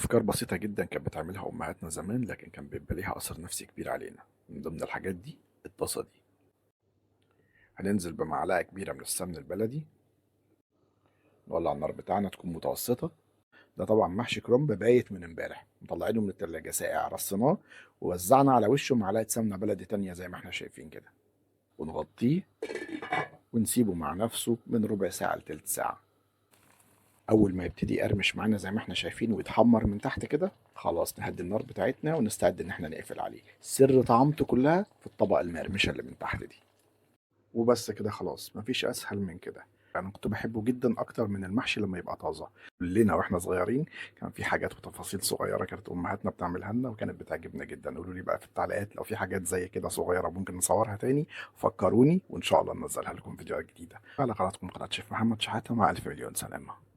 أفكار بسيطة جدا كانت بتعملها أمهاتنا زمان، لكن كان بيبقى ليها أثر نفسي كبير علينا. من ضمن الحاجات دي الطاسة دي. هننزل بمعلقة كبيرة من السمن البلدي، نولع النار بتاعنا تكون متوسطة. ده طبعا محشي كرنب بايت من امبارح، مطلعينه من التلاجة ساقع، رصيناه ووزعنا على وشه معلقة سمنة بلدي تانية زي ما احنا شايفين كده، ونغطيه ونسيبه مع نفسه من ربع ساعة لتلت ساعة. أول ما يبتدي يقرمش معانا زي ما احنا شايفين ويتحمر من تحت كده، خلاص نهدي النار بتاعتنا ونستعد إن احنا نقفل عليه. سر طعامته كلها في الطبقة المقرمشة اللي من تحت دي. وبس كده خلاص، مفيش اسهل من كده. انا كنت بحبه جدا اكتر من المحشي لما يبقى طازه. كلنا واحنا صغيرين كان في حاجات وتفاصيل صغيره كانت امهاتنا بتعملها لنا وكانت بتعجبنا جدا. قولوا لي بقى في التعليقات لو في حاجات زي كده صغيره ممكن نصورها تاني، فكروني وان شاء الله ننزلها لكم فيديوهات جديده على قناتكم، قناه شيف محمد شحاته. مع الف مليون سلامه.